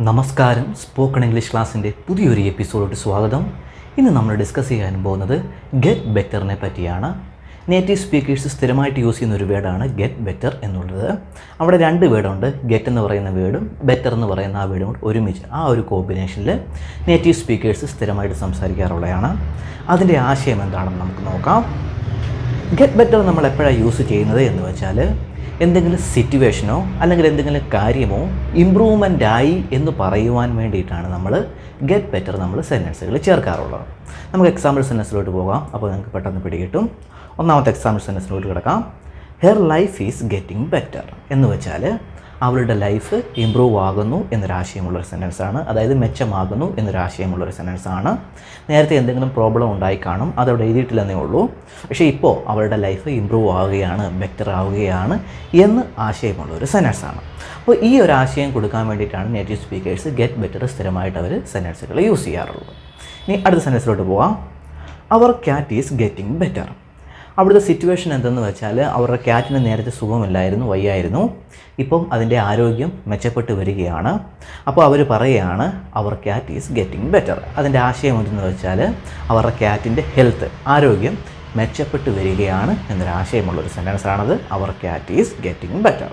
നമസ്കാരം. Spoken English ക്ലാസ്സിൻ്റെ പുതിയൊരു എപ്പിസോഡിലോട്ട് സ്വാഗതം. ഇന്ന് നമ്മൾ ഡിസ്കസ് ചെയ്യാൻ പോകുന്നത് ഗെറ്റ് ബെറ്ററിനെ പറ്റിയാണ്. നേറ്റീവ് സ്പീക്കേഴ്സ് സ്ഥിരമായിട്ട് യൂസ് ചെയ്യുന്ന ഒരു വേർഡാണ് ഗെറ്റ് ബെറ്റർ എന്നുള്ളത്. അവിടെ രണ്ട് വേർഡുണ്ട്, ഗെറ്റ് എന്ന് പറയുന്ന വേർഡും ബെറ്റർ എന്ന് പറയുന്ന ആ വേർഡും കൂടി ഒരുമിച്ച് ആ ഒരു കോമ്പിനേഷനിൽ നേറ്റീവ് സ്പീക്കേഴ്സ് സ്ഥിരമായിട്ട് സംസാരിക്കാറുള്ളതാണ്. അതിൻ്റെ ആശയം എന്താണെന്ന് നമുക്ക് നോക്കാം. ഗെറ്റ് ബെറ്റർ നമ്മൾ എപ്പോഴാണ് യൂസ് ചെയ്യുന്നത് എന്ന് വെച്ചാൽ എന്തെങ്കിലും സിറ്റുവേഷനോ അല്ലെങ്കിൽ എന്തെങ്കിലും കാര്യമോ ഇമ്പ്രൂവ്മെൻ്റ് ആയി എന്ന് പറയുവാൻ വേണ്ടിയിട്ടാണ് നമ്മൾ ഗെറ്റ് ബെറ്റർ നമ്മൾ സെൻറ്റൻസുകൾ ചേർക്കാറുള്ളത്. നമുക്ക് എക്സാമ്പിൾ സെൻറ്റൻസിലോട്ട് പോകാം, അപ്പോൾ നിങ്ങൾക്ക് പെട്ടെന്ന് പിടികിട്ടും. ഒന്നാമത്തെ എക്സാമ്പിൾ സെൻറ്റൻസിലോട്ട് കിടക്കാം. Her life is getting better എന്ന് വെച്ചാൽ അവളുടെ ലൈഫ് ഇമ്പ്രൂവ് ആകുന്നു എന്നൊരാശയമുള്ളൊരു സെൻറ്റൻസാണ്. അതായത് മെച്ചമാകുന്നു എന്നൊരാശയമുള്ളൊരു സെൻറ്റൻസാണ്. നേരത്തെ എന്തെങ്കിലും പ്രോബ്ലം ഉണ്ടായി കാണും, അതവിടെ എഴുതിയിട്ടില്ലെന്നേ ഉള്ളൂ. പക്ഷേ ഇപ്പോൾ അവളുടെ ലൈഫ് ഇമ്പ്രൂവ് ആവുകയാണ്, ബെറ്റർ ആവുകയാണ് എന്ന് ആശയമുള്ളൊരു സെൻറ്റൻസാണ്. അപ്പോൾ ഈ ഒരു ആശയം കൊടുക്കാൻ വേണ്ടിയിട്ടാണ് നേറ്റീവ് സ്പീക്കേഴ്സ് ഗെറ്റ് ബെറ്റർ സ്ഥിരമായിട്ട് അവർ സെൻറ്റൻസുകൾ യൂസ് ചെയ്യാറുള്ളത്. ഇനി അടുത്ത സെൻറ്റൻസിലോട്ട് പോകാം. അവർ ക്യാറ്റ് ഈസ് ഗെറ്റിംഗ് ബെറ്റർ. അവിടുത്തെ സിറ്റുവേഷൻ എന്തെന്ന് വെച്ചാൽ അവരുടെ ക്യാറ്റിന് നേരത്തെ സുഖമില്ലായിരുന്നു, വയ്യായിരുന്നു. ഇപ്പം അതിൻ്റെ ആരോഗ്യം മെച്ചപ്പെട്ട് വരികയാണ്. അപ്പോൾ അവർ പറയുകയാണ് അവർ ക്യാറ്റ് ഈസ് ഗെറ്റിംഗ് ബെറ്റർ. അതിൻ്റെ ആശയം എന്തെന്ന് വെച്ചാൽ അവരുടെ ക്യാറ്റിൻ്റെ ഹെൽത്ത്, ആരോഗ്യം മെച്ചപ്പെട്ട് വരികയാണ് എന്നൊരാശയമുള്ളൊരു സെൻറ്റൻസാണത്. അവർ ക്യാറ്റ് ഈസ് ഗെറ്റിംഗ് ബെറ്റർ.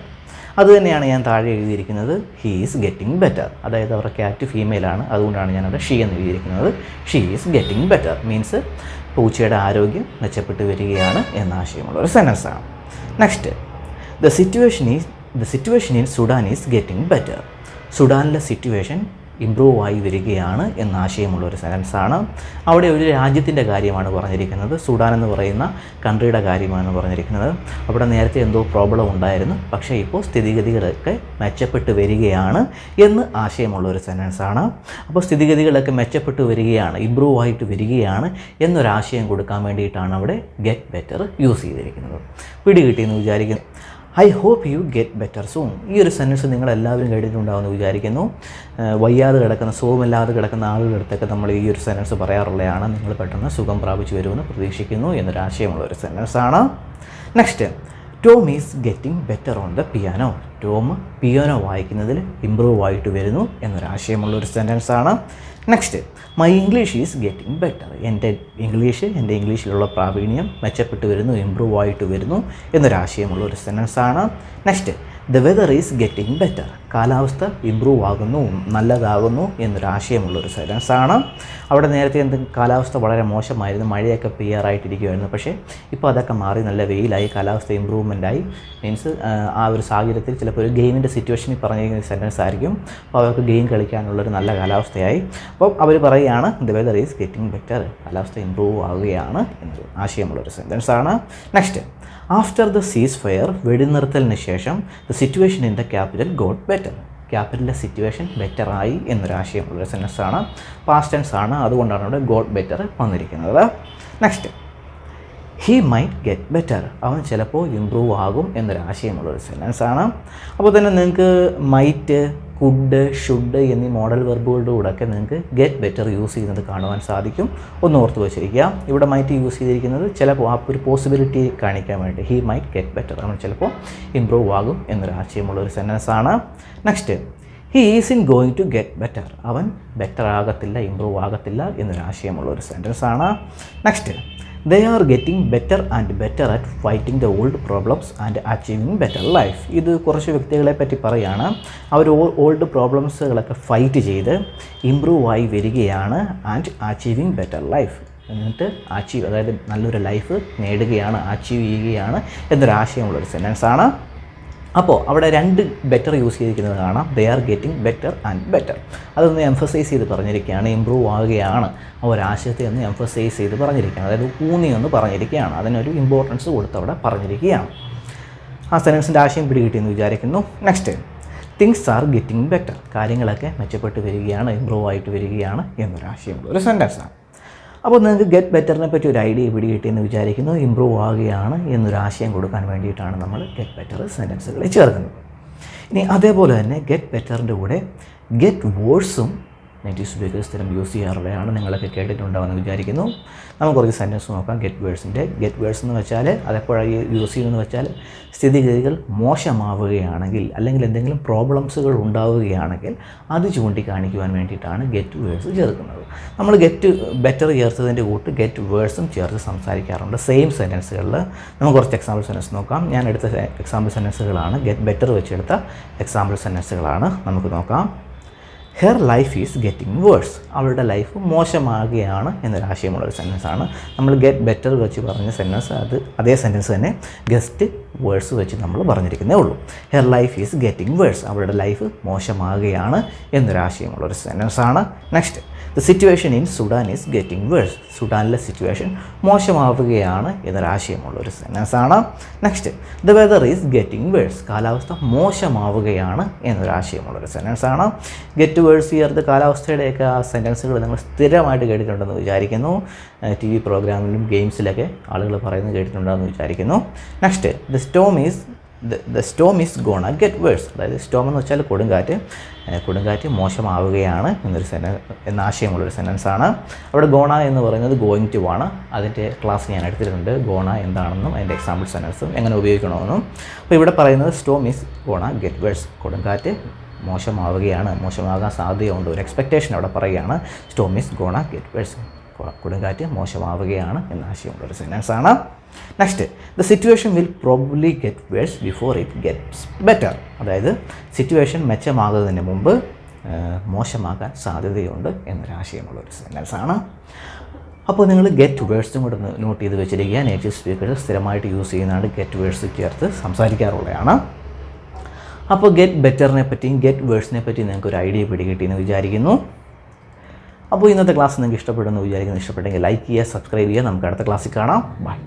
അതുതന്നെയാണ് ഞാൻ താഴെ എഴുതിയിരിക്കുന്നത്, ഹീ ഈസ് ഗെറ്റിംഗ് ബെറ്റർ. അതായത് അവരുടെ ക്യാറ്റ് ഫീമെയിലാണ്, അതുകൊണ്ടാണ് ഞാനവിടെ ഷീ എന്ന് എഴുതിയിരിക്കുന്നത്. She is getting better means പൂച്ചയുടെ ആരോഗ്യം മെച്ചപ്പെട്ട് വരികയാണ് എന്ന ആശയമുള്ള ഒരു സെൻറ്റൻസാണ്. Next, the situation in Sudan is getting better. സുഡാനിലെ സിറ്റുവേഷൻ ഇമ്പ്രൂവ് ആയി വരികയാണ് എന്ന ആശയമുള്ള ഒരു സെൻറ്റൻസാണ്. അവിടെ ഒരു രാജ്യത്തിൻ്റെ കാര്യമാണ് പറഞ്ഞിരിക്കുന്നത്, സുഡാൻ എന്ന് പറയുന്ന കൺട്രിയുടെ കാര്യമാണ് പറഞ്ഞിരിക്കുന്നത്. അവിടെ നേരത്തെ എന്തോ പ്രോബ്ലം ഉണ്ടായിരുന്നു, പക്ഷേ ഇപ്പോൾ സ്ഥിതിഗതികളൊക്കെ മെച്ചപ്പെട്ട് വരികയാണ് എന്ന് ആശയമുള്ള ഒരു സെൻറ്റൻസാണ്. അപ്പോൾ സ്ഥിതിഗതികളൊക്കെ മെച്ചപ്പെട്ട് വരികയാണ്, ഇമ്പ്രൂവ് ആയിട്ട് വരികയാണ് എന്നൊരാശയം കൊടുക്കാൻ വേണ്ടിയിട്ടാണ് അവിടെ ഗെറ്റ് ബെറ്റർ യൂസ് ചെയ്തിരിക്കുന്നത്. പിടികിട്ടിയെന്ന് വിചാരിക്കുന്നു. I hope you get better soon. ഈ ഒരു സെൻറ്റൻസ് നിങ്ങളെല്ലാവരും കേട്ടിട്ടുണ്ടാവുമെന്ന് വിചാരിക്കുന്നു. വയ്യാതെ കിടക്കുന്ന, സുഖമില്ലാതെ കിടക്കുന്ന ആളുകളുടെ അടുത്തൊക്കെ നമ്മൾ ഈ ഒരു സെൻറ്റൻസ് പറയാറുള്ളതാണ്. നിങ്ങൾ പെട്ടെന്ന് സുഖം പ്രാപിച്ചു വരുമെന്ന് പ്രതീക്ഷിക്കുന്നു എന്നൊരാശയമുള്ള ഒരു സെൻറ്റൻസാണ്. Next, Tom is getting better on the piano. Tom piano വായിക്കുന്നതിൽ ഇമ്പ്രൂവ് ആയിട്ട് വരുന്നു എന്നൊരാശയമുള്ളൊരു സെൻറ്റൻസാണ്. Next, my English is getting better. എൻ്റെ ഇംഗ്ലീഷിലുള്ള പ്രാവീണ്യം മെച്ചപ്പെട്ട് വരുന്നു, ഇമ്പ്രൂവ് ആയിട്ട് വരുന്നു എന്നൊരാശയമുള്ള ഒരു സെൻറ്റൻസാണ്. Next, the weather is getting better. കാലാവസ്ഥ ഇമ്പ്രൂവ് ആകുന്നു, നല്ലതാകുന്നു എന്നൊരാശയമുള്ളൊരു സെൻറ്റൻസാണ്. അവിടെ നേരത്തെ കാലാവസ്ഥ വളരെ മോശമായിരുന്നു, മഴയൊക്കെ പെയ്യാറായിട്ടിരിക്കുമായിരുന്നു. പക്ഷേ ഇപ്പോൾ അതൊക്കെ മാറി നല്ല വെയിലായി, കാലാവസ്ഥ ഇമ്പ്രൂവ്മെൻ്റായി. മീൻസ് ആ ഒരു സാഹചര്യത്തിൽ ചിലപ്പോൾ ഒരു ഗെയിമിൻ്റെ സിറ്റുവേഷനിൽ പറഞ്ഞിരിക്കുന്ന സെൻറ്റൻസ് ആയിരിക്കും. അപ്പോൾ അവർക്ക് ഗെയിം കളിക്കാനുള്ളൊരു നല്ല കാലാവസ്ഥയായി. അപ്പോൾ അവർ പറയുകയാണ് the weather is getting better, കാലാവസ്ഥ ഇമ്പ്രൂവ് ആവുകയാണ് എന്നൊരു ആശയമുള്ളൊരു സെൻറ്റൻസാണ്. Next, after the ceasefire, വെടിനിർത്തലിന് ശേഷം the situation in the capital got better. ക്യാപിറ്റലിലെ സിറ്റുവേഷൻ ബെറ്ററായി എന്നൊരാശയമുള്ളൊരു സെൻറ്റൻസാണ്. പാസ്റ്റ് ടെൻസ് ആണ്, അതുകൊണ്ടാണ് അവിടെ ഗോട്ട് ബെറ്റർ വന്നിരിക്കുന്നത്. Next, he might get better. അവൻ ചിലപ്പോൾ ഇമ്പ്രൂവ് ആകും എന്നൊരാശയമുള്ളൊരു സെൻറ്റൻസാണ്. അപ്പോൾ തന്നെ നിങ്ങൾക്ക് മൈറ്റ്, കുഡ്, ഷുഡ് എന്നീ മോഡൽ വെർബുകളുടെ കൂടെയൊക്കെ നിങ്ങൾക്ക് ഗെറ്റ് ബെറ്റർ യൂസ് ചെയ്യുന്നത് കാണുവാൻ സാധിക്കും. ഒന്ന് ഓർത്ത് വെച്ചിരിക്കുക. ഇവിടെ മൈറ്റ് യൂസ് ചെയ്തിരിക്കുന്നത് ചിലപ്പോൾ ആ ഒരു പോസിബിലിറ്റി കാണിക്കാൻ വേണ്ടി. ഹീ മൈറ്റ് ഗെറ്റ് ബെറ്റർ, അവൻ ചിലപ്പോൾ ഇമ്പ്രൂവ് ആകും എന്നൊരാശയമുള്ളൊരു സെൻറ്റൻസാണ്. Next, he is in going to get better. അവൻ ബെറ്റർ ആകത്തില്ല, ഇമ്പ്രൂവ് ആകത്തില്ല എന്നൊരാശയമുള്ളൊരു സെൻറ്റൻസാണ്. Next, they are getting better and better at fighting the old problems and achieving better life. ഇത് കുറച്ച് വ്യക്തികളെ പറ്റി പറയുകയാണ്. അവർ ഓൾഡ് പ്രോബ്ലംസുകളൊക്കെ ഫൈറ്റ് ചെയ്ത് ഇമ്പ്രൂവ് ആയി വരികയാണ് ആൻഡ് അച്ചീവിങ് ബെറ്റർ ലൈഫ്. എന്നിട്ട് അതായത് നല്ലൊരു ലൈഫ് നേടുകയാണ്, അച്ചീവ് ചെയ്യുകയാണ് എന്നൊരാശയമുള്ളൊരു സെൻറ്റൻസാണ്. അപ്പോൾ അവിടെ രണ്ട് ബെറ്റർ യൂസ് ചെയ്തിരിക്കുന്നത് കാണാം. ദേ are getting better and better. അതൊന്ന് എംഫസൈസ് ചെയ്ത് പറഞ്ഞിരിക്കുകയാണ്. ഇമ്പ്രൂവ് ആവുകയാണ് ആ ഒരാശയത്തെ ഒന്ന് എംഫസൈസ് ചെയ്ത് പറഞ്ഞിരിക്കുകയാണ്. അതായത് ഊന്നി ഒന്ന് പറഞ്ഞിരിക്കുകയാണ്, അതിനൊരു ഇമ്പോർട്ടൻസ് കൊടുത്ത് അവിടെ പറഞ്ഞിരിക്കുകയാണ്. ആ സെൻറ്റൻസിൻ്റെ ആശയം പിടികിട്ടിയെന്ന് വിചാരിക്കുന്നു. Next, things are getting better. കാര്യങ്ങളൊക്കെ മെച്ചപ്പെട്ട് വരികയാണ്, ഇമ്പ്രൂവ് ആയിട്ട് വരികയാണ് എന്നൊരാശയമുള്ള ഒരു സെൻറ്റൻസാണ്. അപ്പോൾ നിങ്ങൾക്ക് ഗെറ്റ് ബെറ്ററിനെ പറ്റി ഒരു ഐഡിയ പിടികിട്ടിയെന്ന് വിചാരിക്കുന്നു. ഇമ്പ്രൂവ് ആവുകയാണ് എന്നൊരാശയം കൊടുക്കാൻ വേണ്ടിയിട്ടാണ് നമ്മൾ ഗെറ്റ് ബെറ്റർ സെൻറ്റൻസുകളിൽ ചേർക്കുന്നത്. ഇനി അതേപോലെ തന്നെ ഗെറ്റ് ബെറ്ററിൻ്റെ കൂടെ ഗെറ്റ് വേഴ്സും നേറ്റീവ് സ്പീക്കേഴ്സ് സ്ഥിരം യൂസ് ചെയ്യാറുള്ളതാണ്. നിങ്ങളൊക്കെ കേട്ടിട്ടുണ്ടാവുമെന്ന് വിചാരിക്കുന്നു. നമുക്ക് കുറച്ച് സെൻറ്റൻസ് നോക്കാം. ഗെറ്റ് വേർഡ്സിൻ്റെ. ഗെറ്റ് വേർഡ്സ് എന്ന് വെച്ചാൽ അതെപ്പോഴാണ് യൂസ് ചെയ്യുന്നതെന്ന് വെച്ചാൽ സ്ഥിതിഗതികൾ മോശമാവുകയാണെങ്കിൽ അല്ലെങ്കിൽ എന്തെങ്കിലും പ്രോബ്ലംസുകൾ ഉണ്ടാവുകയാണെങ്കിൽ അത് ചൂണ്ടിക്കാണിക്കുവാൻ വേണ്ടിയിട്ടാണ് ഗെറ്റ് വേർഡ്സ് ചേർക്കുന്നത്. നമ്മൾ ഗെറ്റ് ബെറ്റർ ചേർത്തതിൻ്റെ കൂട്ട് ഗെറ്റ് വേർഡ്സും ചേർത്ത് സംസാരിക്കാറുണ്ട് സെയിം സെൻറ്റൻസുകളിൽ. നമുക്ക് കുറച്ച് എക്സാമ്പിൾ സെൻറ്റൻസ് നോക്കാം. ഞാൻ എടുത്ത എക്സാമ്പിൾ സെൻറ്റൻസുകളാണ് ഗെറ്റ് ബെറ്റർ വെച്ചെടുത്ത എക്സാമ്പിൾ സെൻറ്റൻസുകളാണ്. നമുക്ക് നോക്കാം. Her life is getting worse. അവളുടെ ലൈഫ് മോശമാകുകയാണ് എന്നൊരാശയമുള്ളൊരു സെൻറ്റൻസാണ്. നമ്മൾ ഗെറ്റ് ബെറ്റർ വെച്ച് പറഞ്ഞ സെൻറ്റൻസ് അതേ സെൻറ്റൻസ് തന്നെ ഗെറ്റ് വേഴ്സ് വെച്ച് നമ്മൾ പറഞ്ഞിരിക്കുന്നേ ഉള്ളൂ. Her life is getting worse. അവളുടെ ലൈഫ് മോശമാകുകയാണ് എന്നൊരാശയമുള്ളൊരു സെൻറ്റൻസാണ്. Next, the situation in Sudan is getting worse. സുഡാനിലെ സിറ്റുവേഷൻ മോശമാവുകയാണ് എന്നൊരാശയമുള്ളൊരു സെൻറ്റൻസാണ്. Next, the weather is getting worse. കാലാവസ്ഥ മോശമാവുകയാണ് എന്നൊരാശയമുള്ളൊരു സെൻറ്റൻസാണ്. ഗെറ്റ് വേഴ്സ് ചേർത്ത് കാലാവസ്ഥയുടെയൊക്കെ ആ സെൻറ്റൻസുകൾ നിങ്ങൾ സ്ഥിരമായിട്ട് കേട്ടിട്ടുണ്ടെന്ന് വിചാരിക്കുന്നു. TV പ്രോഗ്രാമിലും ഗെയിംസിലൊക്കെ ആളുകൾ പറയുന്നത് കേട്ടിട്ടുണ്ടെന്ന് വിചാരിക്കുന്നു. Next, the storm is gonna get worse. അതായത് സ്റ്റോം എന്ന് വെച്ചാൽ കൊടുങ്കാറ്റ് മോശമാവുകയാണ് എന്ന ആശയമുള്ളൊരു സെൻറ്റൻസാണ്. അവിടെ ഗോണ എന്ന് പറയുന്നത് ഗോയിങ് ടു ആണ്. അതിൻ്റെ ക്ലാസ് ഞാൻ എടുത്തിട്ടുണ്ട്. ഗോണ എന്താണെന്നും അതിൻ്റെ എക്സാമ്പിൾ സെൻറ്റൻസും എങ്ങനെ ഉപയോഗിക്കണമെന്നും. അപ്പോൾ ഇവിടെ പറയുന്നത് storm is gonna get worse. കൊടുങ്കാറ്റ് മോശമാകാൻ സാധ്യതയുണ്ട്. ഒരു എക്സ്പെക്റ്റേഷൻ അവിടെ പറയുകയാണ്. Storm is gonna get worse. കൊടുങ്കാറ്റ് മോശമാവുകയാണ് എന്ന ആശയമുള്ളൊരു സെൻറ്റൻസാണ്. Next, the situation will probably get worse before it gets better. അതായത് സിറ്റുവേഷൻ മെച്ചമാകുന്നതിന് മുമ്പ് മോശമാകാൻ സാധ്യതയുണ്ട് എന്നൊരാശയമുള്ളൊരു സെൻറ്റൻസാണ്. അപ്പോൾ നിങ്ങൾ ഗെറ്റ് വേഴ്സും കൂടെ നോട്ട് ചെയ്ത് വെച്ചിരിക്കുക. നേറ്റീവ് സ്പീക്കേഴ്സ് സ്ഥിരമായിട്ട് യൂസ് ചെയ്യുന്നതാണ് ഗെറ്റ് വേഴ്സ് ചേർത്ത് സംസാരിക്കാറുള്ളതാണ്. അപ്പോൾ ഗെറ്റ് ബെറ്ററിനെ പറ്റിയും ഗെറ്റ് വേഴ്സിനെ പറ്റിയും നിങ്ങൾക്ക് ഒരു ഐഡിയ പിടികിട്ടിയെന്ന് വിചാരിക്കുന്നു. അപ്പോൾ ഇന്നത്തെ ക്ലാസ് നിങ്ങൾക്ക് ഇഷ്ടപ്പെടുമെന്ന് വിചാരിക്കുന്നു. ഇഷ്ടപ്പെട്ടെങ്കിൽ ലൈക്ക് ചെയ്യുക, സബ്സ്ക്രൈബ് ചെയ്യുക. നമുക്ക് അടുത്ത ക്ലാസ്സിൽ കാണാം. ബൈ.